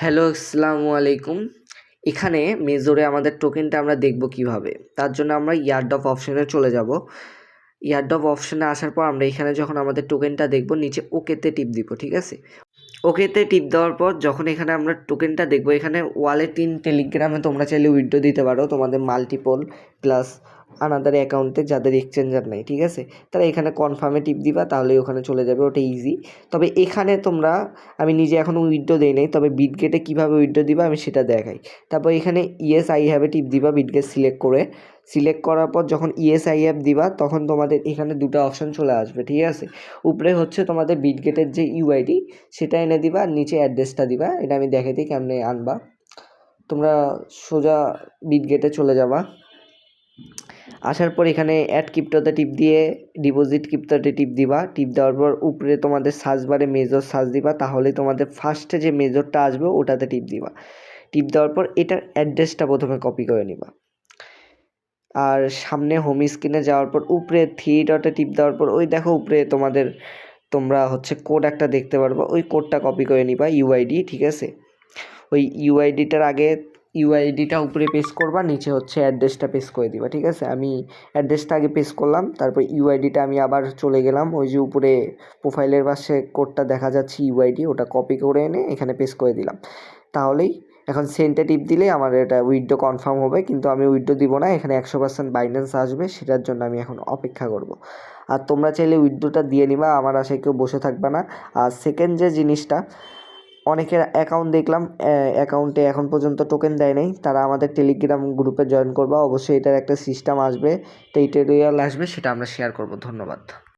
Hello, আসসালামু আলাইকুম। এখানে মেজরে আমাদের টোকেনটা আমরা দেখব কিভাবে? তার জন্য আমরা ইয়ারড্রপ অপশনে চলে যাব। ইয়ারড্রপ অপশনে আসার পর আমরা এখানে যখন আমাদের টোকেনটা দেখব নিচে ওকেতে টিপ দিব, ঠিক আছে? ওকেতে টিপ দেওয়ার পর যখন এখানে আমরা টোকেনটা দেখব, এখানে ওয়ালেট ইন টেলিগ্রামে তোমরা চাইলে উইথড্র দিতে পারো তোমাদের মাল্টিপল প্লাস আনাদার অ্যাকাউন্টে যাদের এক্সচেঞ্জার নেই, ঠিক আছে? তারা এখানে কনফার্মে টিপ দিবা, তাহলেই ওখানে চলে যাবে, ওটা ইজি। তবে এখানে তোমরা, আমি নিজে এখনও উইথড্র দিই নাই, তবে বিটগেটে কীভাবে উইথড্র দিবা আমি সেটা দেখাই। তারপর এখানে ইয়েস আই হ্যাভে টিপ দিবা বিটগেট সিলেক্ট করার পর যখন ইয়েস আই হ্যাভ দিবা তখন তোমাদের এখানে দুটো অপশন চলে আসবে, ঠিক আছে? উপরে হচ্ছে তোমাদের বিটগেটের যে ইউআইডি সেটা এনে দিবা, আর নিচে অ্যাড্রেসটা দিবা। এটা আমি দেখে দিই কেমনে আনবা। তোমরা সোজা বিটগেটে চলে যাবা। আসার পর এখানে অ্যাড ক্রিপ্টোতে টিপ দিয়ে ডিপোজিট ক্রিপ্টোতে টিপ দিবা। টিপ দেওয়ার পর উপরে তোমাদের সার্চ বারে মেজর সার্চ দিবা, তাহলে তোমাদের ফার্স্টে যে মেজরটা আসবে ওটাতে টিপ দিবা। টিপ দেওয়ার পর এটার অ্যাড্রেসটা প্রথমে কপি করে নিবা। আর সামনে হোম স্ক্রিনে যাওয়ার পর উপরে থ্রি ডটে টিপ দেওয়ার পর ওই দেখো উপরে তোমরা হচ্ছে কোড একটা দেখতে পারবো, ওই কোডটা কপি করে নিবা, ইউআইডি, ঠিক আছে? ওই ইউআইডিটার আগে ইউআইডিটা উপরে পেস্ট করবা, নিচে হচ্ছে অ্যাড্রেসটা পেস্ট করে দিবা, ঠিক আছে? আমি অ্যাড্রেসটা আগে পেস্ট করলাম, তারপর ইউআইডিটা আমি আবার চলে গেলাম, ওই যে উপরে প্রোফাইলের পাশে কোডটা দেখা যাচ্ছে ইউআইডি, ওটা কপি করে এনে এখানে পেস্ট করে দিলাম। তাহলেই এখন সেন্টে টিপ দিলেই আমার এটা উইথড্র কনফার্ম হবে। কিন্তু আমি উইথড্র দিব না, এখানে 100% বাইন্যান্স আসবে, সেটার জন্য আমি এখন অপেক্ষা করব। আর তোমরা চাইলে উইথড্রটা দিয়ে নিবা, আমার আশায় কেউ বসে থাকবে না। আর সেকেন্ড যে জিনিসটা, অনেকের অ্যাকাউন্ট দেখলাম অ্যাকাউন্টে এখন পর্যন্ত টোকেন দেয় নাই, তারা আমাদের টেলিগ্রাম গ্রুপে জয়েন করবা। অবশ্যই এটার একটা সিস্টেম আসবে, টিউটোরিয়াল আসবে, সেটা আমরা শেয়ার করব। ধন্যবাদ।